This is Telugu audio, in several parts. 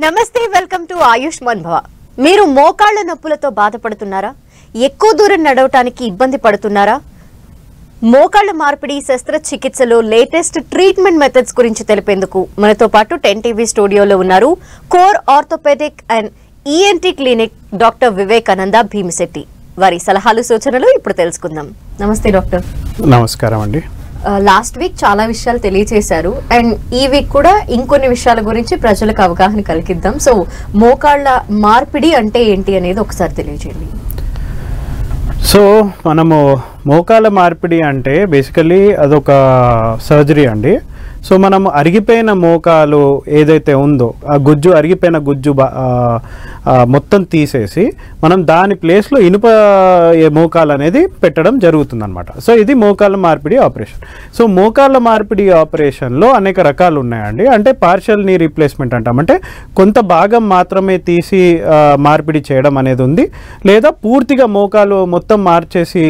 నమస్తే, వెల్కమ్ టు ఆయుష్మాన్ భవ. మీరు మోకాళ్ళ నొప్పులతో బాధపడుతున్నారా? ఎక్కువ దూరం నడవటానికి ఇబ్బంది పడుతున్నారా? మోకాళ్ళ మార్పిడి శస్త్రచికిత్సలో లేటెస్ట్ ట్రీట్మెంట్ మెథడ్స్ గురించి తెలిపేందుకు మనతో పాటు 10 టీవీ స్టూడియోలో ఉన్నారు core orthopaedic and ENT clinic doctor Vivekananda Bhimisetti. వారి సలహాలు సూచనలు ఇప్పుడు తెలుసుకుందాం. నమస్తే డాక్టర్. నమస్కారం అండి. లాస్ట్ వీక్ చాలా విషయాలు తెలియజేశారు అండ్ ఈ వీక్ కూడా ఇంకొన్ని విషయాల గురించి ప్రజలకు అవగాహన కలిగిద్దాం. సో మోకాళ్ళ మార్పిడి అంటే ఏంటి అనేది ఒకసారి తెలియజేయండి. సో మనము మోకాళ్ళ మార్పిడి అంటే బేసికలీ అదొక సర్జరీ అండి. సో మనం అరిగిపోయిన మోకాలు ఏదైతే ఉందో ఆ గుజ్జు అరిగిపోయిన గుజ్జు మొత్తం తీసేసి మనం దాని ప్లేస్లో ఇనుప మోకాలు అనేది పెట్టడం జరుగుతుంది అనమాట. సో ఇది మోకాళ్ళ మార్పిడి ఆపరేషన్. సో మోకాళ్ళ మార్పిడి ఆపరేషన్లో అనేక రకాలు ఉన్నాయండి. అంటే పార్షియల్ నీ రీప్లేస్మెంట్ అంటాం, అంటే కొంత భాగం మాత్రమే తీసి మార్పిడి చేయడం అనేది ఉంది, లేదా పూర్తిగా మోకాలు మొత్తం మార్చేసి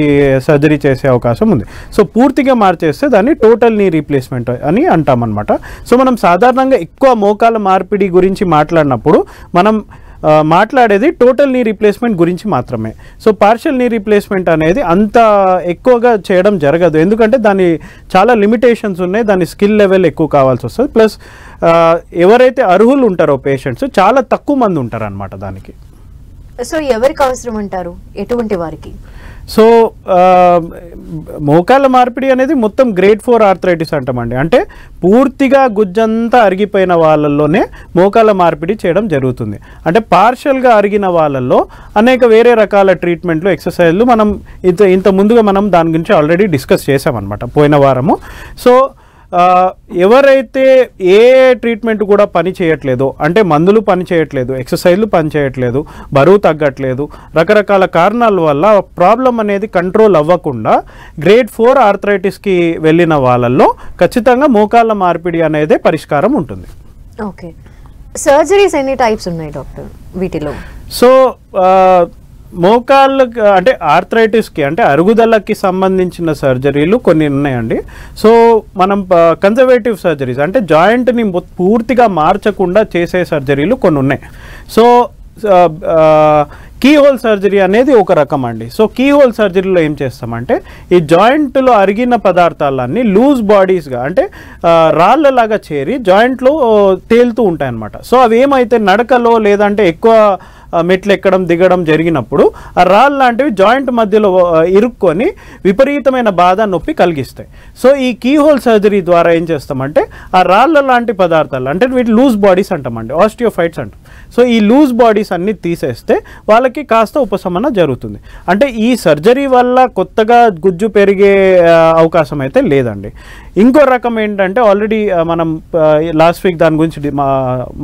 సర్జరీ చేసే అవకాశం ఉంది. సో పూర్తిగా మార్చేస్తే దాన్ని టోటల్ నీ రీప్లేస్మెంట్ అని అంటామన్నమాట. సో మనం సాధారణంగా ఎక్కువ మోకాళ్ళ మార్పిడి గురించి మాట్లాడినప్పుడు మనం మాట్లాడేది టోటల్ నీ రీప్లేస్మెంట్ గురించి మాత్రమే. సో పార్షియల్ నీ రీప్లేస్మెంట్ అనేది అంత ఎక్కువగా చేయడం జరగదు, ఎందుకంటే దాని చాలా లిమిటేషన్స్ ఉన్నాయి, దాని స్కిల్ లెవెల్ ఎక్కువ కావాల్సి వస్తుంది. ప్లస్ ఎవరైతే అర్హులు ఉంటారో పేషెంట్స్ చాలా తక్కువ మంది ఉంటారు అన్నమాట దానికి. సో ఎవరికి అవసరం అంటారు, ఎటువంటి వారికి? సో మోకాళ్ళ మార్పిడి అనేది మొత్తం గ్రేడ్ 4 ఆర్థరైటిస్ అంటామండి. అంటే పూర్తిగా గుజ్జంతా అరిగిపోయిన వాళ్ళల్లోనే మోకాళ్ళ మార్పిడి చేయడం జరుగుతుంది. అంటే పార్షియల్గా అరిగిన వాళ్ళల్లో అనేక వేరే రకాల ట్రీట్మెంట్లు, ఎక్సర్సైజ్లు మనం ఇంత ముందుగా మనం దాని గురించి ఆల్రెడీ డిస్కస్ చేసామన్నమాట పోయిన వారము. సో ఎవరైతే ఏ ట్రీట్మెంట్ కూడా పని చేయట్లేదు, అంటే మందులు పని చేయట్లేదు, ఎక్సర్సైజ్లు పని చేయట్లేదు, బరువు తగ్గట్లేదు, రకరకాల కారణాల వల్ల ప్రాబ్లం అనేది కంట్రోల్ అవ్వకుండా గ్రేడ్ 4 ఆర్థరైటిస్కి వెళ్ళిన వాళ్ళల్లో ఖచ్చితంగా మోకాళ్ళ మార్పిడి అనేది పరిష్కారం ఉంటుంది. ఓకే, సర్జరీస్ ఎన్ని టైప్స్ ఉన్నాయి డాక్టర్ వీటిలో? సో మోకాళ్ళకి అంటే ఆర్థరైటిస్కి అంటే అరుగుదలకి సంబంధించిన సర్జరీలు కొన్ని ఉన్నాయండి. సో మనం కన్జర్వేటివ్ సర్జరీస్ అంటే జాయింట్ని పూర్తిగా మార్చకుండా చేసే సర్జరీలు కొన్ని ఉన్నాయి. సో కీ హోల్ సర్జరీ అనేది ఒక రకం అండి. సో కీ హోల్ సర్జరీలో ఏం చేస్తామంటే ఈ జాయింట్లో అరిగిన పదార్థాలన్నీ లూజ్ బాడీస్గా అంటే రాళ్ళలాగా చేరి జాయింట్లో తేలుతూ ఉంటాయి అన్నమాట. సో అవి ఏమైతే నడకలో లేదంటే ఎక్కువ మెట్లు ఎక్కడం దిగడం జరిగినప్పుడు ఆ రాళ్ళు లాంటివి జాయింట్ మధ్యలో ఇరుక్కొని విపరీతమైన బాధ నొప్పి కలిగిస్తాయి. సో ఈ కీ హోల్ సర్జరీ ద్వారా ఏం చేస్తామంటే ఆ రాళ్ళ లాంటి పదార్థాలు అంటే వీటి లూజ్ బాడీస్ అంటామండి, ఆస్టియోఫైట్స్ అంటాం. సో ఈ లూజ్ బాడీస్ అన్నీ తీసేస్తే వాళ్ళకి కాస్త ఉపశమనం జరుగుతుంది. అంటే ఈ సర్జరీ వల్ల కొత్తగా గుజ్జు పెరిగే అవకాశం అయితే లేదండి. ఇంకో రకం ఏంటంటే ఆల్రెడీ మనం లాస్ట్ వీక్ దాని గురించి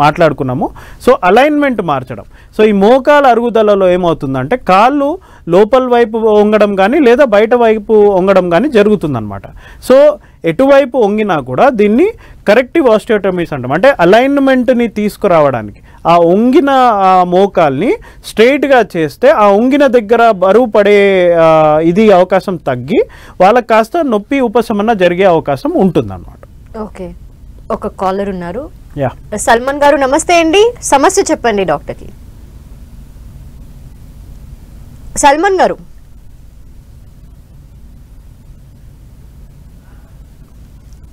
మాట్లాడుకున్నాము. సో అలైన్మెంట్ మార్చడం. సో ఈ మోకాల అరుగుదలలో ఏమవుతుందంటే కాళ్ళు లోపల వైపు వంగడం కానీ లేదా బయట వైపు వంగడం కానీ జరుగుతుందన్నమాట. సో ఎటువైపు వంగినా కూడా దీన్ని కరెక్టివ్ ఆస్టియోటమీస్ అంటాం. అంటే అలైన్మెంట్ని తీసుకురావడానికి ఆ వంగిన మోకాల్ని స్ట్రైట్గా చేస్తే ఆ వంగిన దగ్గర బరువు పడే ఇది అవకాశం తగ్గి వాళ్ళకి కాస్త నొప్పి ఉపశమనం జరిగే అవకాశం ఉంటుందన్నమాట. ఓకే, ఒక కాలర్ ఉన్నారు. యా, సల్మాన్ గారు నమస్తే అండి, సమస్య చెప్పండి డాక్టర్కి. సల్మాన్ గారు.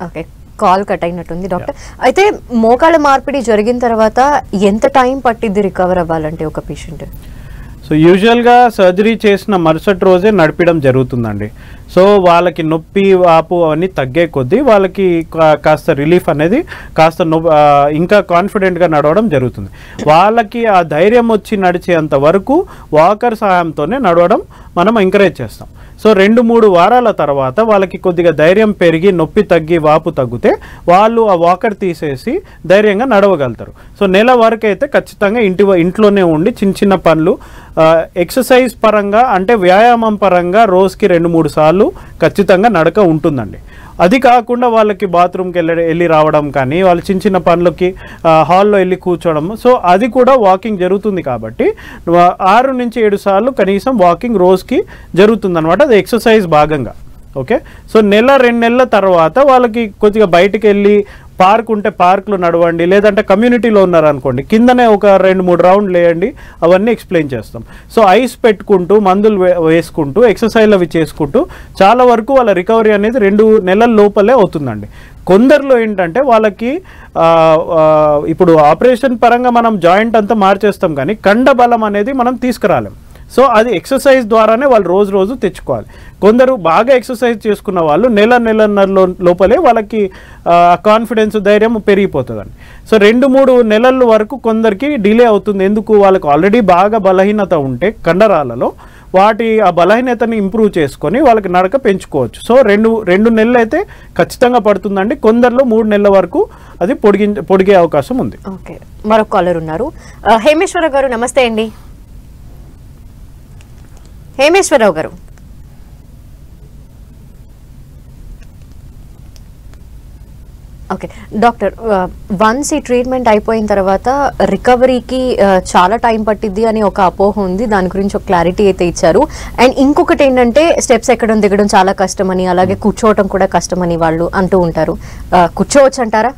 ఓకే, కాల్ కట్ అయినట్టుంది డాక్టర్. అయితే మోకాళ్ళ మార్పిడి జరిగిన తర్వాత ఎంత టైం పట్టిద్ది రికవర్ అవ్వాలంటే ఒక పేషెంట్? సో యూజువల్గా సర్జరీ చేసిన మరుసటి రోజే నడిపడం జరుగుతుందండి. సో వాళ్ళకి నొప్పి వాపు అవన్నీ తగ్గే కొద్దీ వాళ్ళకి కాస్త రిలీఫ్ అనేది కాస్త ఇంకా కాన్ఫిడెంట్గా నడవడం జరుగుతుంది. వాళ్ళకి ఆ ధైర్యం వచ్చి నడిచేంత వరకు వాకర్ సహాయంతోనే నడవడం మనం ఎంకరేజ్ చేస్తాం. సో 2-3 వారాల తర్వాత వాళ్ళకి కొద్దిగా ధైర్యం పెరిగి నొప్పి తగ్గి వాపు తగ్గితే వాళ్ళు ఆ వాకర్ తీసేసి ధైర్యంగా నడవగలుగుతారు. సో నెల వరకు అయితే ఖచ్చితంగా ఇంట్లోనే ఉండి చిన్న చిన్న పనులు ఎక్సర్సైజ్ పరంగా అంటే వ్యాయామం పరంగా రోజుకి 2-3 సార్లు ఖచ్చితంగా నడక ఉంటుందండి. అది కాకుండా వాళ్ళకి బాత్రూమ్కి వెళ్ళి రావడం కానీ వాళ్ళు చిన్న చిన్న పనులకి హాల్లో వెళ్ళి కూర్చోవడం, సో అది కూడా వాకింగ్ జరుగుతుంది. కాబట్టి 6 నుంచి 7 సార్లు కనీసం వాకింగ్ రోజుకి జరుగుతుంది అనమాట. అది ఎక్సర్సైజ్ భాగంగా. ఓకే, సో నెల 2 నెలల తర్వాత వాళ్ళకి కొద్దిగా బయటికి వెళ్ళి పార్క్ ఉంటే పార్క్లో నడవండి, లేదంటే కమ్యూనిటీలో ఉన్నారనుకోండి కిందనే ఒక 2-3 రౌండ్లు వేయండి, అవన్నీ ఎక్స్ప్లెయిన్ చేస్తాం. సో ఐస్ పెట్టుకుంటూ మందులు వేసుకుంటూ ఎక్సర్సైజ్లు అవి చేసుకుంటూ చాలా వరకు వాళ్ళ రికవరీ అనేది 2 నెలల లోపలే అవుతుందండి. కొందరిలో ఏంటంటే వాళ్ళకి ఇప్పుడు ఆపరేషన్ పరంగా మనం జాయింట్ అంతా మార్చేస్తాం కానీ కండ బలం అనేది మనం తీసుకురాలేం. సో అది ఎక్సర్సైజ్ ద్వారానే వాళ్ళు రోజు తెచ్చుకోవాలి. కొందరు బాగా ఎక్సర్సైజ్ చేసుకున్న వాళ్ళు నెలన్నర లోపలే వాళ్ళకి కాన్ఫిడెన్స్ ధైర్యం పెరిగిపోతుందండి. సో 2-3 నెలల వరకు కొందరికి డిలే అవుతుంది. ఎందుకు? వాళ్ళకు ఆల్రెడీ బాగా బలహీనత ఉంటే కండరాలలో ఆ బలహీనతని ఇంప్రూవ్ చేసుకొని వాళ్ళకి నడక పెంచుకోవచ్చు. సో 2 నెలలు అయితే ఖచ్చితంగా పడుతుందండి. కొందరిలో 3 నెలల వరకు అది పొడిగే అవకాశం ఉంది. ఓకే, మరొక కాలర్ ఉన్నారు. హేమేశ్వరరావు గారు నమస్తే అండి. హేమేశ్వరరావు గారు. ఓకే డాక్టర్, వన్స్ ఈ ట్రీట్మెంట్ అయిపోయిన తర్వాత రికవరీకి చాలా టైం పట్టిద్ది అని ఒక అపోహ ఉంది. దాని గురించి ఒక క్లారిటీ అయితే ఇచ్చారు. అండ్ ఇంకొకటి ఏంటంటే స్టెప్స్ ఎక్కడం దిగడం చాలా కష్టమని, అలాగే కూర్చోవటం కూడా కష్టమని వాళ్ళు అంటూ ఉంటారు. కూర్చోవచ్చు అంటారా?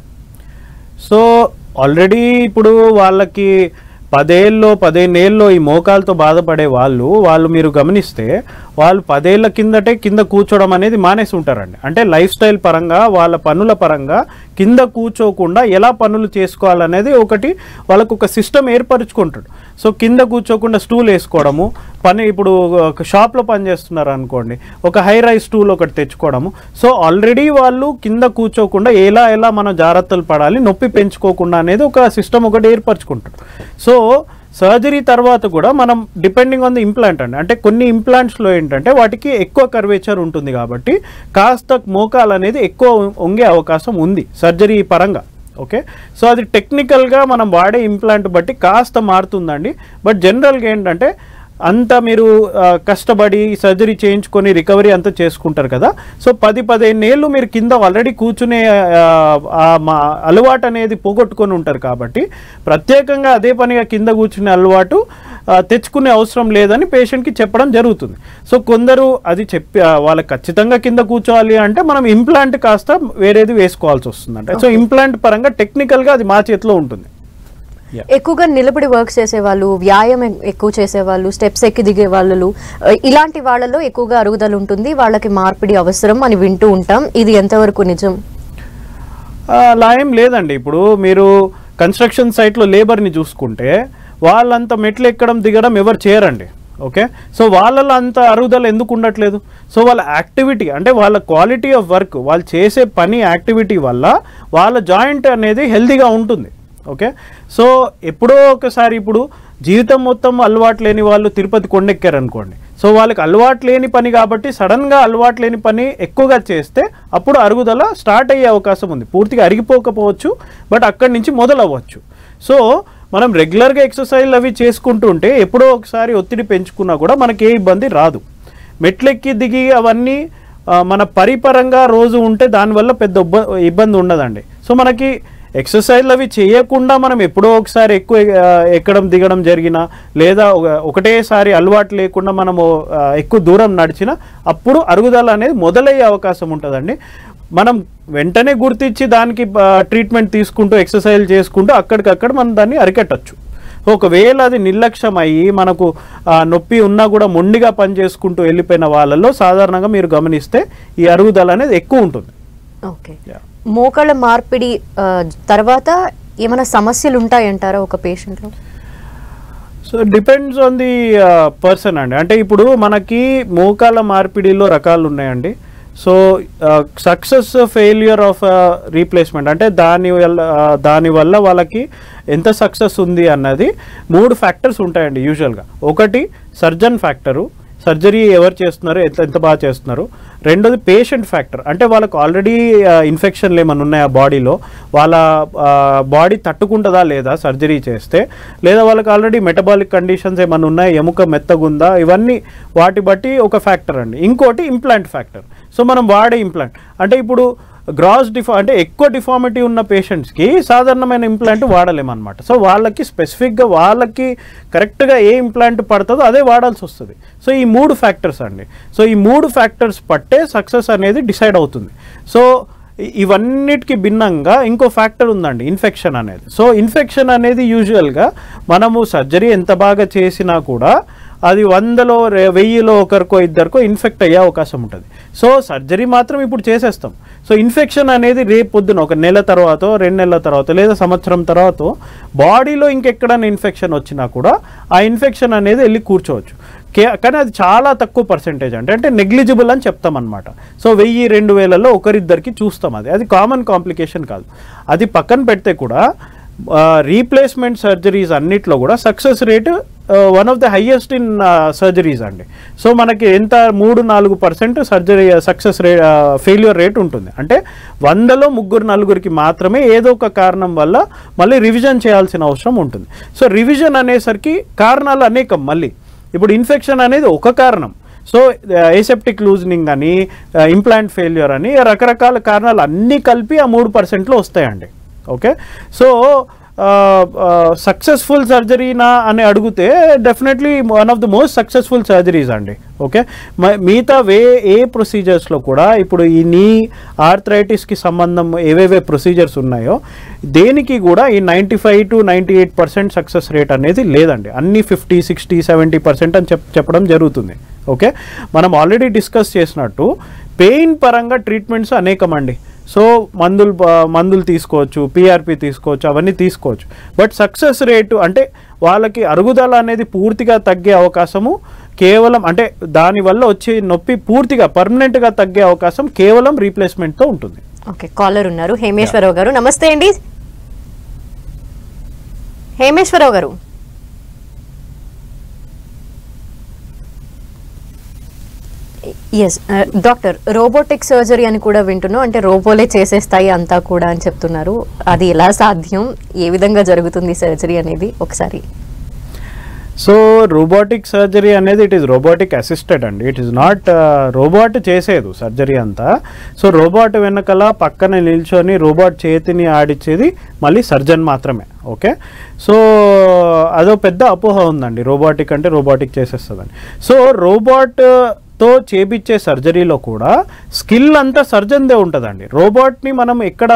సో ఆల్రెడీ ఇప్పుడు వాళ్ళకి 10 ఏళ్ళలో ఈ మోకాలతో బాధపడే వాళ్ళు మీరు గమనిస్తే వాళ్ళు 10 ఏళ్ల కిందటే కింద కూర్చోవడం అనేది మానేసి ఉంటారండి. అంటే లైఫ్ స్టైల్ పరంగా వాళ్ళ పనుల పరంగా కింద కూర్చోకుండా ఎలా పనులు చేసుకోవాలనేది ఒకటి వాళ్ళకు ఒక సిస్టమ్ ఏర్పరచుకుంటాడు. సో కింద కూర్చోకుండా స్టూల్ వేసుకోవడము, ఇప్పుడు షాప్లో పని చేస్తున్నారు అనుకోండి, ఒక హై రైజ్ స్టూల్ ఒకటి తెచ్చుకోవడము. సో ఆల్రెడీ వాళ్ళు కింద కూర్చోకుండా ఎలా మనం జాగ్రత్తలు పడాలి, నొప్పి పెంచుకోకుండా అనేది ఒక సిస్టమ్ ఒకటి ఏర్పరచుకుంటాడు. సో సర్జరీ తర్వాత కూడా మనం డిపెండింగ్ ఆన్ ది ఇంప్లాంట్ అండి, అంటే కొన్ని ఇంప్లాంట్స్లో ఏంటంటే వాటికి ఎక్కువ కర్వేచర్ ఉంటుంది కాబట్టి కాస్త మోకాలు అనేది ఎక్కువ వంగే అవకాశం ఉంది సర్జరీ పరంగా. ఓకే, సో అది టెక్నికల్గా మనం వాడే ఇంప్లాంట్ బట్టి కాస్త మారుతుందండి. బట్ జనరల్గా ఏంటంటే అంత మీరు కష్టపడి సర్జరీ చేయించుకొని రికవరీ అంతా చేసుకుంటారు కదా. సో 10-15 ఏళ్ళు మీరు కింద ఆల్రెడీ కూర్చునే అలవాటు అనేది పోగొట్టుకొని ఉంటారు కాబట్టి ప్రత్యేకంగా అదే పనిగా కింద కూర్చునే అలవాటు తెచ్చుకునే అవసరం లేదని పేషెంట్కి చెప్పడం జరుగుతుంది. సో కొందరు అది వాళ్ళకి ఖచ్చితంగా కింద కూర్చోవాలి అంటే మనం ఇంప్లాంట్ కాస్త వేరేది వేసుకోవాల్సి వస్తుందంట. సో ఇంప్లాంట్ పరంగా టెక్నికల్గా అది మా చేతిలో ఉంటుంది. ఎక్కువగా నిలబడి వర్క్ చేసేవాళ్ళు, వ్యాయామం ఎక్కువ చేసేవాళ్ళు, స్టెప్స్ ఎక్కి దిగే వాళ్ళు, ఇలాంటి వాళ్ళలో ఎక్కువగా అరుగుదల ఉంటుంది, వాళ్ళకి మార్పిడి అవసరం అని వింటూ ఉంటాం. ఇది ఎంతవరకు నిజం? అలా ఏం లేదండి. ఇప్పుడు మీరు కన్స్ట్రక్షన్ సైట్లో లేబర్ని చూసుకుంటే వాళ్ళంతా మెట్లు ఎక్కడం దిగడం ఎవరు చేయరండి. ఓకే, సో వాళ్ళలో అంత అరుగుదల ఎందుకు ఉండట్లేదు? సో వాళ్ళ యాక్టివిటీ అంటే వాళ్ళ క్వాలిటీ ఆఫ్ వర్క్, వాళ్ళు చేసే పని యాక్టివిటీ వల్ల వాళ్ళ జాయింట్ అనేది హెల్తీగా ఉంటుంది. ఓకే, సో ఎప్పుడో ఒకసారి ఇప్పుడు జీవితం మొత్తం అలవాటు లేని వాళ్ళు తిరుపతి కొండెక్కారు అనుకోండి. సో వాళ్ళకి అలవాటు లేని పని కాబట్టి సడన్గా అలవాటు లేని పని ఎక్కువగా చేస్తే అప్పుడు అరుగుదల స్టార్ట్ అయ్యే అవకాశం ఉంది. పూర్తిగా అరిగిపోకపోవచ్చు, బట్ అక్కడి నుంచి మొదలవ్వచ్చు. సో మనం రెగ్యులర్గా ఎక్సర్సైజ్లు అవి చేసుకుంటూ ఉంటే ఎప్పుడో ఒకసారి ఒత్తిడి పెంచుకున్నా కూడా మనకి ఏ ఇబ్బంది రాదు. మెట్లెక్కి దిగి అవన్నీ మన పరిపరంగా రోజు ఉంటే దానివల్ల పెద్ద ఇబ్బంది ఉండదండి. సో మనకి ఎక్సర్సైజ్లు అవి చేయకుండా మనం ఎప్పుడో ఒకసారి ఎక్కువ ఎక్కడం దిగడం జరిగినా, లేదా ఒకటేసారి అలవాటు లేకుండా మనము ఎక్కువ దూరం నడిచినా అప్పుడు అరుగుదల అనేది మొదలయ్యే అవకాశం ఉంటుందండి. మనం వెంటనే గుర్తించి దానికి ట్రీట్మెంట్ తీసుకుంటూ ఎక్సర్సైజ్ చేసుకుంటూ అక్కడికక్కడ మనం దాన్ని అరికట్టచ్చు. ఒకవేళ అది నిర్లక్ష్యం అయ్యి మనకు నొప్పి ఉన్నా కూడా మొండిగా పని చేసుకుంటూ వెళ్ళిపోయిన వాళ్ళలో సాధారణంగా మీరు గమనిస్తే ఈ అరుగుదల అనేది ఎక్కువ ఉంటుంది. ఓకే, మోకాళ్ళ మార్పిడి తర్వాత ఏమైనా సమస్యలు ఉంటాయంటారా ఒక పేషెంట్లో? So depends on the person అండి. అంటే ఇప్పుడు మనకి మోకాళ్ళ మార్పిడిలో రకాలు ఉన్నాయండి. So success failure of replacement అంటే దానివల్ల వాళ్ళకి ఎంత సక్సెస్ ఉంది అన్నది 3 ఫ్యాక్టర్స్ ఉంటాయండి యూజువల్గా. ఒకటి సర్జన్ ఫ్యాక్టరు, సర్జరీ ఎవరు చేస్తున్నారు, ఎంత బాగా చేస్తున్నారు. రెండోది పేషెంట్ ఫ్యాక్టర్, అంటే వాళ్ళకు ఆల్రెడీ ఇన్ఫెక్షన్లు ఏమైనా ఉన్నాయా బాడీలో, వాళ్ళ బాడీ తట్టుకుంటుందా లేదా సర్జరీ చేస్తే, లేదా వాళ్ళకి ఆల్రెడీ మెటబాలిక్ కండిషన్స్ ఏమైనా ఉన్నాయా, ఎముక మెత్తగుందా, ఇవన్నీ వాటి బట్టి ఒక ఫ్యాక్టర్ అండి. ఇంకోటి ఇంప్లాంట్ ఫ్యాక్టర్. సో మనం వాడే ఇంప్లాంట్ అంటే ఇప్పుడు అంటే ఎక్కువ డిఫార్మిటీ ఉన్న పేషెంట్స్కి సాధారణమైన ఇంప్లాంట్ వాడలేమన్నమాట. సో వాళ్ళకి స్పెసిఫిక్గా వాళ్ళకి కరెక్ట్గా ఏ ఇంప్లాంట్ పడుతుందో అదే వాడాల్సి వస్తుంది. సో ఈ 3 ఫ్యాక్టర్స్ అండి. సో ఈ 3 ఫ్యాక్టర్స్ పట్టే సక్సెస్ అనేది డిసైడ్ అవుతుంది. సో ఇవన్నిటికి భిన్నంగా ఇంకో ఫ్యాక్టర్ ఉందండి, ఇన్ఫెక్షన్ అనేది. సో ఇన్ఫెక్షన్ అనేది యూజువల్గా మనము సర్జరీ ఎంత బాగా చేసినా కూడా అది 100లో 1000లో ఒకరికో ఇద్దరికో ఇన్ఫెక్ట్ అయ్యే అవకాశం ఉంటుంది. సో సర్జరీ మాత్రం ఇప్పుడు చేసేస్తాం. సో ఇన్ఫెక్షన్ అనేది రేపు పొద్దున 1 నెల తర్వాత 2 నెలల తర్వాత లేదా సంవత్సరం తర్వాత బాడీలో ఇంకెక్కడైనా ఇన్ఫెక్షన్ వచ్చినా కూడా ఆ ఇన్ఫెక్షన్ అనేది వెళ్ళి కూర్చోవచ్చు. కానీ అది చాలా తక్కువ పర్సెంటేజ్ అంటే నెగ్లిజిబుల్ అని చెప్తాం అనమాట. సో 1000-2000లో ఒకరిద్దరికి చూస్తాం. అది కామన్ కాంప్లికేషన్ కాదు. అది పక్కన పెడితే కూడా రీప్లేస్మెంట్ సర్జరీస్ అన్నిట్లో కూడా success rate one of the highest in surgeries అండి. సో మనకి ఎంత 3-4% సర్జరీ సక్సెస్ ఫెయిల్యూర్ రేట్ ఉంటుంది. అంటే 100లో 3-4కి మాత్రమే ఏదో ఒక కారణం వల్ల మళ్ళీ రివిజన్ చేయాల్సిన అవసరం ఉంటుంది. సో రివిజన్ అనేసరికి కారణాలు అనేకం. మళ్ళీ ఇప్పుడు ఇన్ఫెక్షన్ అనేది ఒక కారణం. సో ఏసెప్టిక్ లూజనింగ్ అని, ఇంప్లాంట్ ఫెయిల్యూర్ అని, రకరకాల కారణాలు అన్నీ కలిపి ఆ 3%లో వస్తాయండి. ఓకే, సో సక్సెస్ఫుల్ సర్జరీనా అని అడిగితే definitely one of the most successful surgeries అండి. ఓకే, మిగతా ఏ ప్రొసీజర్స్లో కూడా ఇప్పుడు ఈ నీ ఆర్థరైటిస్కి సంబంధం ఏవేవే ప్రొసీజర్స్ ఉన్నాయో దేనికి కూడా ఈ 95-98% సక్సెస్ రేట్ అనేది లేదండి. అన్ని 50-60-70% అని చెప్పడం జరుగుతుంది. ఓకే, మనం ఆల్రెడీ డిస్కస్ చేసినట్టు పెయిన్ పరంగా ట్రీట్మెంట్స్ అనేకమండి. సో మందులు తీసుకోవచ్చు, పిఆర్పి తీసుకోవచ్చు, అవన్నీ తీసుకోవచ్చు. బట్ సక్సెస్ రేటు అంటే వాళ్ళకి అరుగుదల అనేది పూర్తిగా తగ్గే అవకాశము కేవలం అంటే దానివల్ల వచ్చే నొప్పి పూర్తిగా పర్మనెంట్గా తగ్గే అవకాశం కేవలం రీప్లేస్మెంట్తో ఉంటుంది. ఓకే, కాలర్ ఉన్నారు హేమేశ్వరరావు గారు. నమస్తే అండి హేమేశ్వరరావు గారు. ఎస్ డాక్టర్, రోబోటిక్ సర్జరీ అని కూడా వింటున్నాం. అంటే రోబోలే చేసేస్తాయి అంతా కూడా అని చెప్తున్నారు. అది ఎలా సాధ్యం, ఏ విధంగా జరుగుతుంది సర్జరీ అనేది ఒకసారి? సో రోబోటిక్ సర్జరీ అనేది ఇట్ ఈస్ రోబోటిక్ అసిస్టెడ్ అండి. ఇట్ ఈస్ నాట్ రోబోట్ చేసేది సర్జరీ అంతా. సో రోబోట్ వెనకల పక్కన నిల్చొని రోబోట్ చేతిని ఆడిచ్చేది మళ్ళీ సర్జన్ మాత్రమే. ఓకే, సో అదో పెద్ద అపోహ ఉందండి, రోబోటిక్ అంటే రోబోటిక్ చేసేస్తుందని. సో రోబోట్తో చేపించే సర్జరీలో కూడా స్కిల్ అంతా సర్జన్దే ఉంటుందండి. రోబోట్ని మనం ఎక్కడ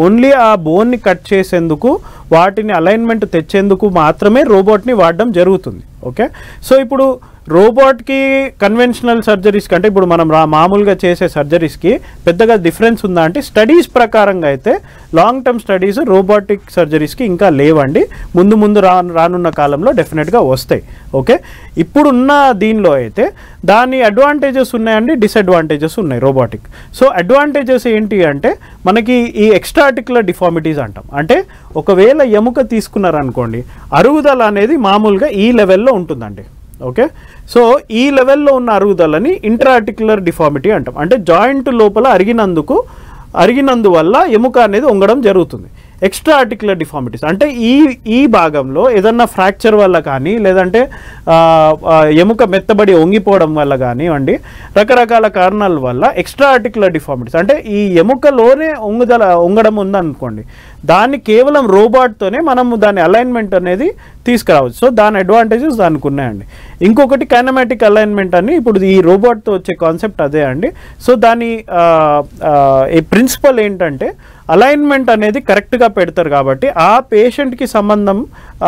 ఓన్లీ ఆ బోన్ని కట్ చేసేందుకు వాటిని అలైన్మెంట్ తెచ్చేందుకు మాత్రమే రోబోట్ని వాడడం జరుగుతుంది. ఓకే, సో ఇప్పుడు రోబోట్కి కన్వెన్షనల్ సర్జరీస్కి అంటే ఇప్పుడు మనం మామూలుగా చేసే సర్జరీస్కి పెద్దగా డిఫరెన్స్ ఉందా అంటే స్టడీస్ ప్రకారంగా అయితే లాంగ్ టర్మ్ స్టడీస్ రోబోటిక్ సర్జరీస్కి ఇంకా లేవండి. ముందు రానున్న కాలంలో డెఫినెట్గా వస్తాయి. ఓకే, ఇప్పుడున్న దీనిలో అయితే దాని అడ్వాంటేజెస్ ఉన్నాయండి, డిసడ్వాంటేజెస్ ఉన్నాయి రోబోటిక్. సో అడ్వాంటేజెస్ ఏంటి అంటే మనకి ఈ ఎక్స్ట్రా ఆర్టికులర్ డిఫార్మిటీస్ అంటాం. అంటే ఒకవేళ ఎముక తీసుకున్నారనుకోండి, అరుగుదల అనేది మామూలుగా ఈ లెవెల్లో ఉంటుందండి. ఓకే, సో ఈ లెవెల్లో ఉన్న అరుగుదలని ఇంట్రా ఆర్టికులర్ డిఫార్మిటీ అంటాం. అంటే జాయింట్ లోపల అరిగినందువల్ల ఎముక అనేది వంగడం జరుగుతుంది. ఎక్స్ట్రా ఆర్టికులర్ డిఫార్మిటీస్ అంటే ఈ భాగంలో ఏదన్నా ఫ్రాక్చర్ వల్ల కానీ లేదంటే ఎముక మెత్తబడి వంగిపోవడం వల్ల కానివ్వండి, రకరకాల కారణాల వల్ల ఎక్స్ట్రా ఆర్టికులర్ డిఫార్మిటీస్ అంటే ఈ ఎముకలోనే వంగడం ఉందనుకోండి, దాన్ని కేవలం రోబోట్తోనే మనము దాని అలైన్మెంట్ అనేది తీసుకురావచ్చు. సో దాని అడ్వాంటేజెస్ దానికి ఉన్నాయండి. ఇంకొకటి కైనమాటిక్ అలైన్మెంట్ అని ఇప్పుడు ఈ రోబోట్తో వచ్చే కాన్సెప్ట్ అదే అండి. సో దాని ఈ ప్రిన్సిపల్ ఏంటంటే అలైన్మెంట్ అనేది కరెక్ట్గా పెడతారు కాబట్టి ఆ పేషెంట్కి సంబంధం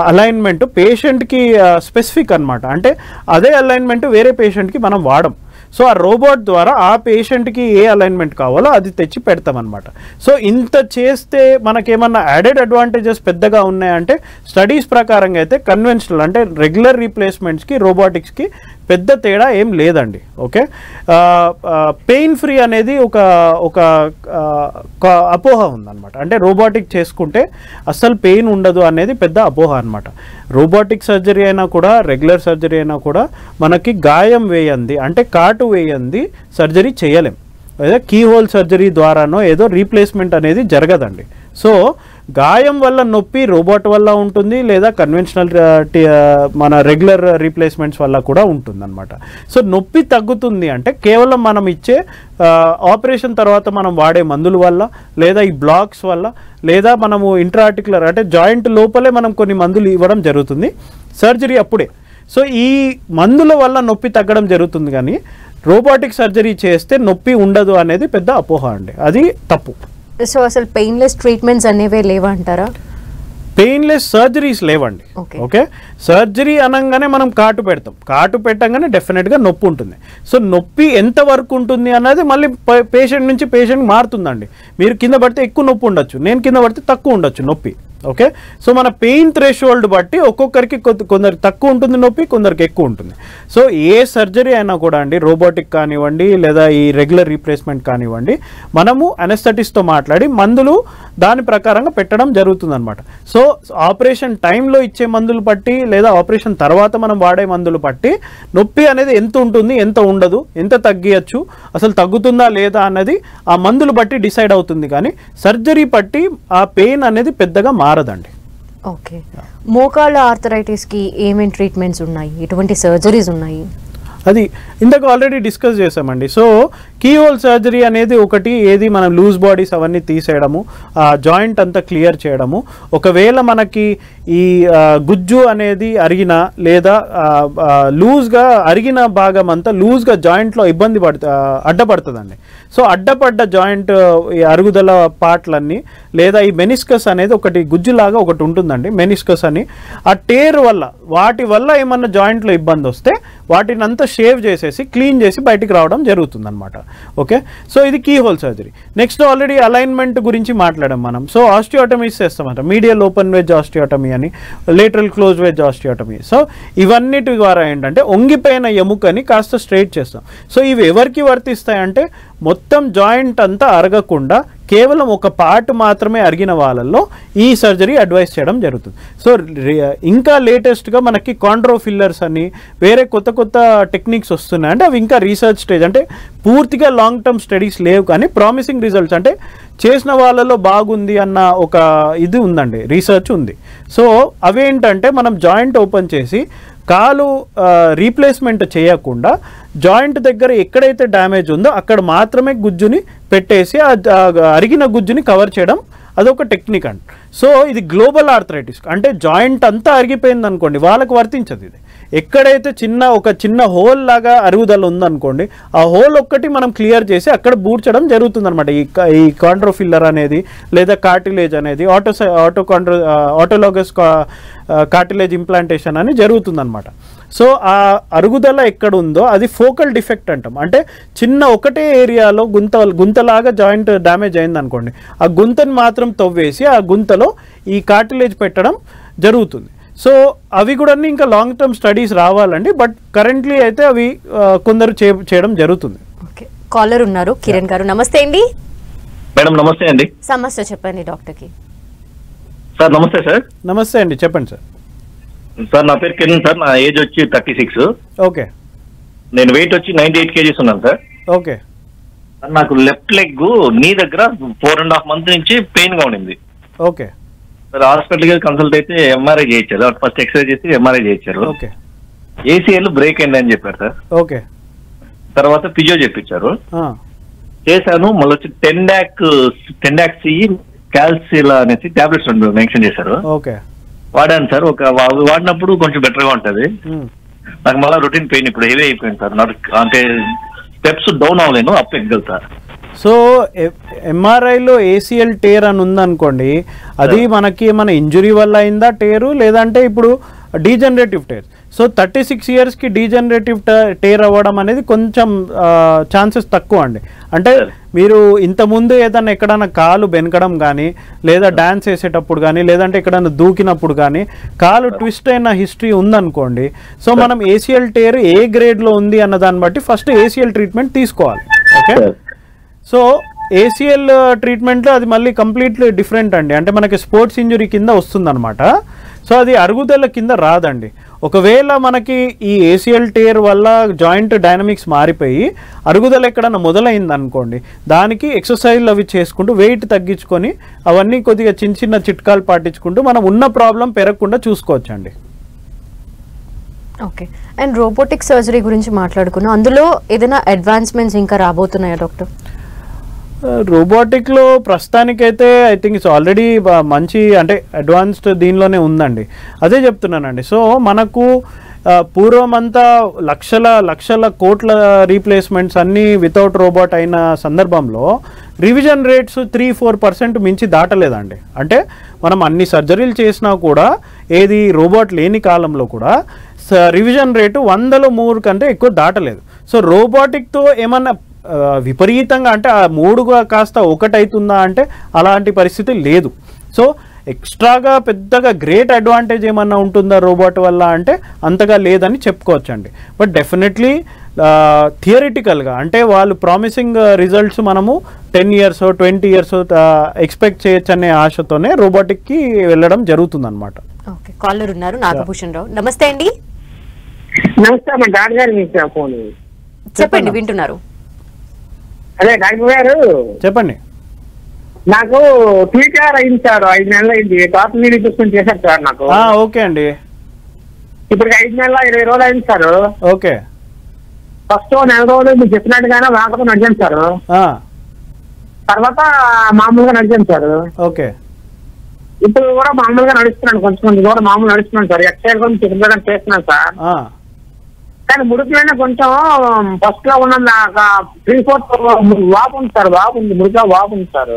అలైన్మెంట్ పేషెంట్కి స్పెసిఫిక్ అనమాట. అంటే అదే అలైన్మెంట్ వేరే పేషెంట్కి మనం వాడం. సో ఆ రోబోట్ ద్వారా ఆ పేషెంట్కి ఏ అలైన్మెంట్ కావాలో అది తెచ్చి పెడతామన్నమాట. సో ఇంత చేస్తే మనకేమన్నా యాడెడ్ అడ్వాంటేజెస్ పెద్దగా ఉన్నాయంటే స్టడీస్ ప్రకారంగా అయితే కన్వెన్షనల్ అంటే రెగ్యులర్ రీప్లేస్మెంట్స్కి రోబోటిక్స్కి పెద్ద తేడా ఏం లేదండి. ఓకే, పెయిన్ ఫ్రీ అనేది ఒక అపోహ ఉందన్నమాట. అంటే రోబోటిక్ చేసుకుంటే అస్సలు పెయిన్ ఉండదు అనేది పెద్ద అపోహ అనమాట. రోబోటిక్ సర్జరీ అయినా కూడా రెగ్యులర్ సర్జరీ అయినా కూడా మనకి గాయం వేయంది అంటే కాటు వేయంది సర్జరీ చేయలేం. లేదా కీహోల్ సర్జరీ ద్వారానో ఏదో రీప్లేస్మెంట్ అనేది జరగదండి. సో గాయం వల్ల నొప్పి రోబోట్ వల్ల ఉంటుంది, లేదా కన్వెన్షనల్ మన రెగ్యులర్ రీప్లేస్మెంట్స్ వల్ల కూడా ఉంటుంది అనమాట. సో నొప్పి తగ్గుతుంది అంటే కేవలం మనం ఇచ్చే ఆపరేషన్ తర్వాత మనం వాడే మందుల వల్ల, లేదా ఈ బ్లాక్స్ వల్ల, లేదా మనము ఇంట్రాఆర్టికులర్ అంటే జాయింట్ లోపలే మనం కొన్ని మందులు ఇవ్వడం జరుగుతుంది సర్జరీ అప్పుడే. సో ఈ మందుల వల్ల నొప్పి తగ్గడం జరుగుతుంది, కానీ రోబోటిక్ సర్జరీ చేస్తే నొప్పి ఉండదు అనేది పెద్ద అపోహ అండి. అది తప్పు. సో అసలు పెయిన్లెస్ ట్రీట్మెంట్స్ అనేవే లేవా అంటారా? పెయిన్లెస్ సర్జరీస్ లేవండి. ఓకే, సర్జరీ అనగానే మనం కాటు పెడతాం, కాటు పెట్టగానే డెఫినెట్గా నొప్పి ఉంటుంది. సో నొప్పి ఎంత వరకు ఉంటుంది అన్నది మళ్ళీ పేషెంట్ నుంచి పేషెంట్ మారుతుందండి. మీరు కింద పడితే ఎక్కువ నొప్పి ఉండొచ్చు, నేను కింద పడితే తక్కువ ఉండొచ్చు నొప్పి. ఓకే, సో మన పెయిన్ థ్రెషోల్డ్ బట్టి ఒక్కొక్కరికి కొందరికి తక్కువ ఉంటుంది నొప్పి, కొందరికి ఎక్కువ ఉంటుంది. సో ఏ సర్జరీ అయినా కూడా అండి, రోబోటిక్ కానివ్వండి లేదా ఈ రెగ్యులర్ రీప్లేస్మెంట్ కానివ్వండి, మనము అనెస్థెటిస్ట్తో మాట్లాడి మందులు దాని ప్రకారంగా పెట్టడం జరుగుతుంది అనమాట. సో ఆపరేషన్ టైంలో ఇచ్చే మందులు బట్టి లేదా ఆపరేషన్ తర్వాత మనం వాడే మందులు బట్టి నొప్పి అనేది ఎంత ఉంటుంది, ఎంత ఉండదు, ఎంత తగ్గియచ్చు, అసలు తగ్గుతుందా లేదా అన్నది ఆ మందులు బట్టి డిసైడ్ అవుతుంది. కానీ సర్జరీ బట్టి ఆ పెయిన్ అనేది పెద్దగా మారదండి. ఓకే, మోకాళ్ళ ఆర్థరైటిస్కి ఏమేమి ట్రీట్మెంట్స్ ఉన్నాయి, ఎటువంటి సర్జరీస్ ఉన్నాయి? అది ఇందాక ఆల్రెడీ డిస్కస్ చేసామండి. సో కీహోల్ సర్జరీ అనేది ఒకటి, ఏది మనం లూజ్ బాడీస్ అవన్నీ తీసేయడము, ఆ జాయింట్ అంతా క్లియర్ చేయడము. ఒకవేళ మనకి ఈ గుజ్జు అనేది అరిగిన లేదా లూజ్గా అరిగిన భాగం అంతా లూజ్గా జాయింట్లో ఇబ్బంది అడ్డపడుతుందండి. సో అడ్డపడ్డ జాయింట్ ఈ అరుగుదల పార్ట్లన్నీ లేదా ఈ మెనిస్కస్ అనేది ఒకటి గుజ్జులాగా ఒకటి ఉంటుందండి, మెనిస్కస్ అని. ఆ టేర్ వల్ల వాటి వల్ల ఏమన్నా జాయింట్లో ఇబ్బంది వస్తే వాటిని అంతా షేవ్ చేసేసి క్లీన్ చేసి బయటికి రావడం జరుగుతుంది అనమాట. ఓకే, సో ఇది keyhole surgery. Next already alignment గురించి మాట్లాడాం మనం. సో ఆస్టియోటమీస్ చేస్తామంట, మీడియల్ ఓపెన్ వెజ్ ఆస్టియోటమీ అని, లేటరల్ క్లోజ్ వెజ్ ఆస్టియోటమీ. సో ఇవన్నిటి ద్వారా ఏంటంటే వంగిపోయిన ఎముకని కాస్త స్ట్రైట్ చేస్తాం. సో ఇవి ఎవరికి వర్తిస్తాయంటే మొత్తం జాయింట్ అంతా అరగకుండా కేవలం ఒక పార్ట్ మాత్రమే అరిగిన వాళ్ళల్లో ఈ సర్జరీ అడ్వైస్ చేయడం జరుగుతుంది. సో ఇంకా లేటెస్ట్గా మనకి కాండ్రో ఫిల్లర్స్ అని వేరే కొత్త కొత్త టెక్నిక్స్ వస్తున్నాయి. అంటే అవి ఇంకా రీసెర్చ్ స్టేజ్, అంటే పూర్తిగా లాంగ్ టర్మ్ స్టడీస్ లేవు కానీ ప్రామిసింగ్ రిజల్ట్స్, అంటే చేసిన వాళ్ళలో బాగుంది అన్న ఒక ఇది ఉందండి, రీసెర్చ్ ఉంది. సో అవేంటంటే మనం జాయింట్ ఓపెన్ చేసి కాలు రీప్లేస్మెంట్ చేయకుండా జాయింట్ దగ్గర ఎక్కడైతే డ్యామేజ్ ఉందో అక్కడ మాత్రమే గుజ్జుని పెట్టేసి అరిగిన గుజ్జుని కవర్ చేయడం, అదొక టెక్నిక్ అండి. సో ఇది గ్లోబల్ ఆర్థరైటిస్, అంటే జాయింట్ అంతా అరిగిపోయింది అనుకోండి, వాళ్ళకి వర్తించదు ఇది. ఎక్కడైతే ఒక చిన్న హోల్ లాగా అరుగుదల ఉందనుకోండి, ఆ హోల్ ఒక్కటి మనం క్లియర్ చేసి అక్కడ బూడ్చడం జరుగుతుంది అనమాట. ఈ కాండ్రోఫిల్లర్ అనేది లేదా కార్టిలేజ్ అనేది ఆటోలాగస్ కార్టిలేజ్ ఇంప్లాంటేషన్ అని జరుగుతుందన్నమాట. సో ఆ అరుగుదల ఎక్కడ ఉందో అది ఫోకల్ డిఫెక్ట్ అంటాం. అంటే చిన్న ఒకటే ఏరియాలో గుంతలాగా జాయింట్ డ్యామేజ్ అయింది అనుకోండి, ఆ గుంతని మాత్రం తవ్వేసి ఆ గుంతలో ఈ కార్టిలేజ్ పెట్టడం జరుగుతుంది. సో అవి కూడా ఇంకా లాంగ్ టర్మ్ స్టడీస్ రావాలండి, బట్ కరెంట్లీ అయితే అవి కొందరు చేయడం జరుగుతుంది. ఓకే, కాలర్ ఉన్నారు, కిరణ్ గారు. నమస్తే అండి. మేడం నమస్తే అండి. సమస్య చెప్పండి డాక్టర్కి. సార్ నమస్తే సార్. నమస్తే అండి, చెప్పండి సార్. సార్ నా పేరు కిరణ్ సార్, నా ఏజ్ వచ్చి 36. ఓకే, నేను వెయిట్ వచ్చి 98 kgs ఉన్నాను సార్. ఓకే, నాకు లెఫ్ట్ లెగ్ నీ దగ్గర 4.5 months నుంచి పెయిన్ గా ఉండింది. ఓకే సార్ హాస్పిటల్కి కన్సల్ట్ అయితే ఎంఆర్ఐ చేయించారు, ఫస్ట్ ఎక్స్రే చేసి ఎంఆర్ఐ చేయించారు. ఓకే, ఏసీఎల్ బ్రేక్ అయింది అని చెప్పారు సార్. ఓకే, తర్వాత ఫిజియో చెప్పించారు, చేశాను. మళ్ళీ వచ్చి 10 lakhs క్యాల్సిల్ అనేసి టాబ్లెట్స్ మెన్షన్ చేశారు. ఓకే, వాడాను సార్. వాడినప్పుడు కొంచెం బెటర్ గా ఉంటది. నాకు మళ్ళీ రొటీన్ పెయిన్ ఇప్పుడు హెవీ అయిపోయింది సార్. అంటే స్టెప్స్ డౌన్ అవ్వలేను, అప్ ఎక్కగలుగుతా. సో ఎంఆర్ఐలో ఏసీఎల్ టేర్ అని ఉందనుకోండి, అది మనకి మన ఇంజురీ వల్ల అయిందా టేరు, లేదంటే ఇప్పుడు డీజనరేటివ్ టేర్. సో 36 yearsకి డీజనరేటివ్ టేర్ అవ్వడం అనేది కొంచెం ఛాన్సెస్ తక్కువ అండి. అంటే మీరు ఇంతకుముందు ఏదైనా ఎక్కడైనా కాలు బెనకడం కానీ లేదా డ్యాన్స్ వేసేటప్పుడు కానీ లేదంటే ఎక్కడైనా దూకినప్పుడు కానీ కాలు ట్విస్ట్ అయిన హిస్టరీ ఉందనుకోండి, సో మనం ఏసీఎల్ టేర్ ఏ గ్రేడ్లో ఉంది అన్న దాన్ని బట్టి ఫస్ట్ ఏసీఎల్ ట్రీట్మెంట్ తీసుకోవాలి. ఓకే, సో ఏసీఎల్ ట్రీట్మెంట్లో అది మళ్ళీ కంప్లీట్లీ డిఫరెంట్ అండి. అంటే మనకి స్పోర్ట్స్ ఇంజురీ కింద వస్తుందన్నమాట. సో అది అరుగుదల కింద రాదండి. ఒకవేళ మనకి ఈ ఏసీఎల్ టేర్ వల్ల జాయింట్ డైనమిక్స్ మారిపోయి అరుగుదల ఎక్కడన్నా మొదలైంది అనుకోండి, దానికి ఎక్సర్సైజ్లు అవి చేసుకుంటూ వెయిట్ తగ్గించుకొని అవన్నీ కొద్దిగా చిన్న చిన్న చిట్కాలు పాటించుకుంటూ మనం ఉన్న ప్రాబ్లం పెరగకుండా చూసుకోవచ్చండి. ఓకే, అండ్ రోబోటిక్ సర్జరీ గురించి మాట్లాడుకున్నాం, అందులో ఏదైనా అడ్వాన్స్మెంట్స్ ఇంకా రాబోతున్నాయా డాక్టర్? రోబోటిక్లో ప్రస్తుతానికైతే ఐ థింక్ ఇట్స్ ఆల్రెడీ మంచి అంటే అడ్వాన్స్డ్ దీనిలోనే ఉందండి. అదే చెప్తున్నానండి. సో మనకు పూర్వం అంతా లక్షల కోట్ల రీప్లేస్మెంట్స్ అన్నీ వితౌట్ రోబోట్ అయిన సందర్భంలో రివిజన్ రేట్స్ 3-4% మించి దాటలేదండి. అంటే మనం అన్ని సర్జరీలు చేసినా కూడా ఏది రోబోట్ లేని కాలంలో కూడా రివిజన్ రేటు 100-3 కంటే ఎక్కువ దాటలేదు. సో రోబోటిక్తో ఏమన్నా విపరీతంగా అంటే ఆ 3 కాస్త 1 అవుతుందా అంటే అలాంటి పరిస్థితి లేదు. సో ఎక్స్ట్రాగా పెద్దగా గ్రేట్ అడ్వాంటేజ్ ఏమన్నా ఉంటుందా రోబోట్ వల్ల అంటే అంతగా లేదని చెప్పుకోవచ్చండి. బట్ డెఫినెట్లీ థియరిటికల్గా అంటే వాళ్ళు ప్రామిసింగ్ రిజల్ట్స్ మనము 10 years 20 years ఎక్స్పెక్ట్ చేయొచ్చు అనే ఆశతోనే రోబోటిక్కి వెళ్ళడం జరుగుతుంది అనమాట. ఓకే, కాలర్ ఉన్నారు నాగభూషణ్ రావు. నమస్తే అండి. నమస్తే మా డాక్టర్ గారు మీకు ఫోన్ చెప్పండి, వింటున్నారు. అదే డాక్టర్ గారు చెప్పండి. నాకు టీకార్ అయింది సార్, 5 నెలలు అయింది. డాక్టర్ మీరు చూసుకొని చేశారు సార్ నాకు. ఓకే అండి. ఇప్పుడు 5 నెలల 20 రోజులు అయింది సార్. ఓకే. ఫస్ట్ 9 రోజులు మీరు చెప్పినట్టుగానే వాకతో నడిచాను సార్. తర్వాత మామూలుగా నడిచాను సార్. ఓకే. ఇప్పుడు కూడా మామూలుగా నడుస్తున్నాను, కొంచెం కూడా మామూలు నడుస్తున్నాను సార్. ఎక్సైజ్ కొంచెం చెప్పడం చేస్తున్నాను సార్. కానీ ముడుకులైనా కొంచెం ఫస్ట్ లో ఉన్న 3-4 వాపు ఉంది సార్. వాపు ఉంది, ముడుక వాపు ఉంది సార్.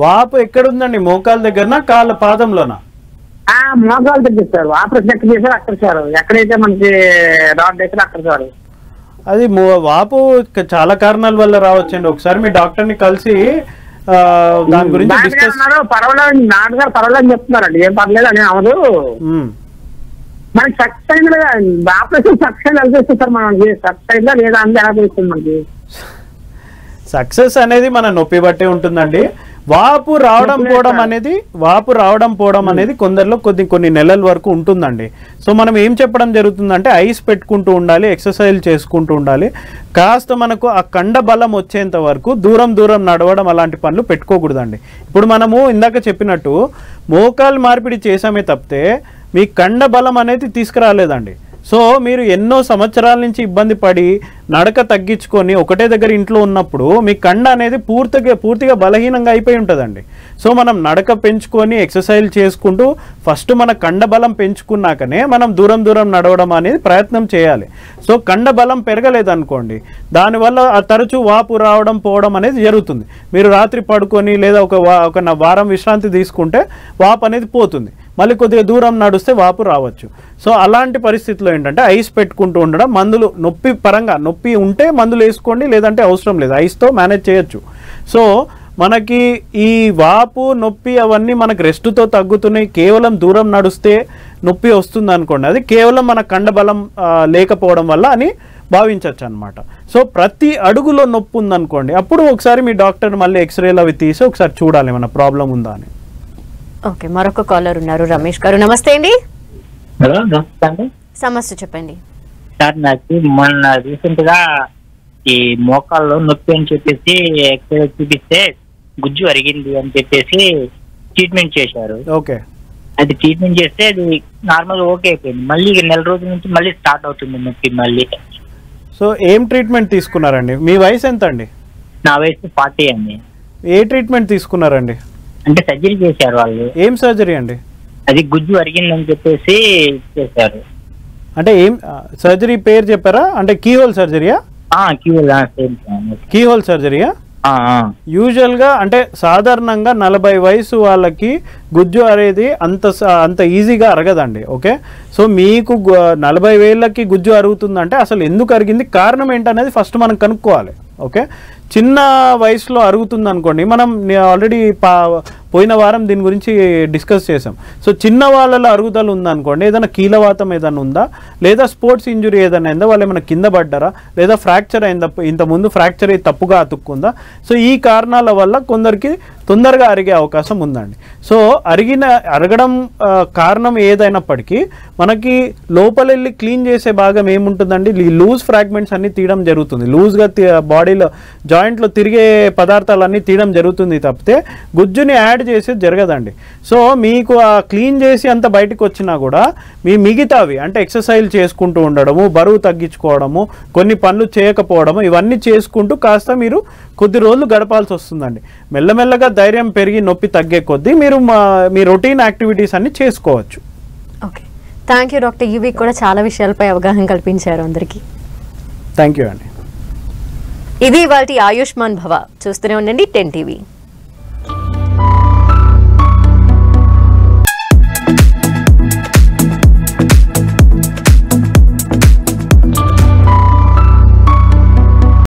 వాపు ఎక్కడుందండి? మోకాల దగ్గరనా కాళ్ళ పాదంలోనా? మోకాలు దగ్గర సార్. ఆపరేషన్ ఎక్కడ చేశారు అక్కడ సార్. ఎక్కడైతే మనకి రాడ్ వేసారో అక్కడ సార్. అది వాపు చాలా కారణాల వల్ల రావచ్చండి. ఒకసారి మీ డాక్టర్ని కలిసి దాని గురించి డిస్కస్. పర్వాలేదు నాన్నగారు, పర్వాలేదు అని చెప్తున్నారండి. ఏం పర్లేదు అని అవదు. మనకి సక్సెస్ అయింది ఆపరేషన్ సక్సెస్ వెళ్తే సార్ మనకి సక్సెస్ అయిందా లేదా అని ఎలా తెలుస్తుంది మనకి? సక్సెస్ అనేది మన నొప్పి బట్టే ఉంటుందండి. వాపు రావడం పోవడం అనేది కొందరిలో కొన్ని నెలల వరకు ఉంటుందండి. సో మనం ఏం చెప్పడం జరుగుతుందంటే ఐస్ పెట్టుకుంటూ ఉండాలి, ఎక్సర్సైజ్ చేసుకుంటూ ఉండాలి. కాస్త మనకు ఆ కండ బలం వచ్చేంత వరకు దూరం నడవడం అలాంటి పనులు పెట్టుకోకూడదండి. ఇప్పుడు మనము ఇందాక చెప్పినట్టు మోకాలు మార్పిడి చేసామే తప్పితే మీ కండ బలం అనేది తీసుకురాలేదండి. సో మీరు ఎన్నో సంవత్సరాల నుంచి ఇబ్బంది పడి నడక తగ్గించుకొని ఒకటే దగ్గర ఇంట్లో ఉన్నప్పుడు మీ కండ అనేది పూర్తిగా బలహీనంగా అయిపోయి ఉంటుందండి. సో మనం నడక పెంచుకొని ఎక్సర్సైజ్ చేసుకుంటూ ఫస్ట్ మన కండ బలం పెంచుకున్నాకనే మనం దూరం నడవడం అనేది ప్రయత్నం చేయాలి. సో కండ బలం పెరగలేదనుకోండి, దానివల్ల తరచూ వాపు రావడం పోవడం అనేది జరుగుతుంది. మీరు రాత్రి పడుకొని లేదా ఒక వారం విశ్రాంతి తీసుకుంటే వాపు అనేది పోతుంది, మళ్ళీ కొద్దిగా దూరం నడుస్తే వాపు రావచ్చు. సో అలాంటి పరిస్థితిలో ఏంటంటే ఐస్ పెట్టుకుంటూ ఉండడం, మందులు నొప్పి ఉంటే మందులు వేసుకోండి, లేదంటే అవసరం లేదు, ఐస్తో మేనేజ్ చేయొచ్చు. సో మనకి ఈ వాపు నొప్పి అవన్నీ మనకు రెస్ట్తో తగ్గుతున్నాయి. కేవలం దూరం నడుస్తే నొప్పి వస్తుంది అనుకోండి, అది కేవలం మన కండబలం లేకపోవడం వల్ల అని భావించవచ్చు అనమాట. సో ప్రతి అడుగులో నొప్పి ఉందనుకోండి, అప్పుడు ఒకసారి మీ డాక్టర్ మళ్ళీ ఎక్స్రేలు అవి తీసి ఒకసారి చూడాలి ఏమైనా ప్రాబ్లం ఉందా అని. ఓకే, మరొక కాలర్ ఉన్నారు, రమేష్ గారు. నమస్తే అండి. హలో, నమస్తే అండి. సమస్య చెప్పండి సార్. నాకు మొన్న రీసెంట్ గా ఈ మోకాల్లో నొప్పి అని చెప్పేసి ఎక్స్రే చూపిస్తే గుజ్జు అరిగింది అని చెప్పేసి ట్రీట్మెంట్ చేశారు. ఓకే. అది ట్రీట్మెంట్ చేస్తే అది నార్మల్ ఓకే అయిపోయింది. మళ్ళీ 1 నెల రోజుల నుంచి మళ్ళీ స్టార్ట్ అవుతుంది నొప్పి మళ్ళీ. సో ఏం ట్రీట్మెంట్ తీసుకున్నారండి? మీ వయసు ఎంత అండి? నా వయసు 40 అండి. ఏ ట్రీట్మెంట్ తీసుకున్నారండి? అంటే సర్జరీ చేశారు వాళ్ళు. ఏం సర్జరీ అండి? అది గుజ్జు అరిగిందని చెప్పేసి చేశారు. అంటే ఏం సర్జరీ పేరు చెప్పారా? అంటే కీహోల్ సర్జరీయా? కీహోల్ సర్జరీయా? యూజువల్గా అంటే సాధారణంగా 40 వయసు వాళ్ళకి గుజ్జు అనేది అంత ఈజీగా అరగదండి. ఓకే. సో మీకు 40 ఏళ్ళకి గుజ్జు అరుగుతుందంటే అసలు ఎందుకు అరిగింది, కారణం ఏంటనేది ఫస్ట్ మనం కనుక్కోవాలి. ఓకే. చిన్న వయసులో అరుగుతుంది అనుకోండి, మనం ఆల్రెడీ పోయిన వారం దీని గురించి డిస్కస్ చేసాం. సో చిన్న వాళ్ళలో అరుగుదల ఉందనుకోండి, ఏదైనా కీలవాతం ఏదైనా ఉందా, లేదా స్పోర్ట్స్ ఇంజురీ ఏదైనా అయిందా, వాళ్ళు ఏమైనా కింద పడ్డారా, లేదా ఫ్రాక్చర్ అయిందా, ఇంతకుముందు ఫ్రాక్చర్ అయ్యి తప్పుగా అతుక్కుందా. సో ఈ కారణాల వల్ల కొందరికి తొందరగా అరిగే అవకాశం ఉందండి. సో అరగడం కారణం ఏదైనప్పటికీ మనకి లోపలెళ్ళి క్లీన్ చేసే భాగం ఏముంటుందండి, లూజ్ ఫ్రాగ్మెంట్స్ అన్ని తీయడం జరుగుతుంది. లూజ్గా బాడీలో జాయింట్లో తిరిగే పదార్థాలన్నీ తీయడం జరుగుతుంది తప్పితే గుజ్జుని యాడ్ చేసేది జరగదండి. సో మీకు ఆ క్లీన్ చేసి అంత బయటకు వచ్చినా కూడా మీ మిగతావి అంటే ఎక్సర్సైజ్ చేసుకుంటూ ఉండడము, బరువు తగ్గించుకోవడము, కొన్ని పనులు చేయకపోవడము, ఇవన్నీ చేసుకుంటూ కాస్త మీరు కొద్ది రోజులు గడపాల్సి వస్తుందండి. మెల్లమెల్లగా ధైర్యం పెరిగి నొప్పి తగ్గే కొద్దీ మీరు మీ రొటీన్ యాక్టివిటీస్ అన్ని చేసుకోవచ్చు. Okay, thank you doctor. ఈ వీక్ కూడా చాలా విషయాలపై అవగాహన కల్పించారు అందరికీ. థ్యాంక్ యూ అండి. ఇది ఇవాల్టి ఆయుష్మాన్ భవ. చూస్తూనే ఉండండి 10 TV.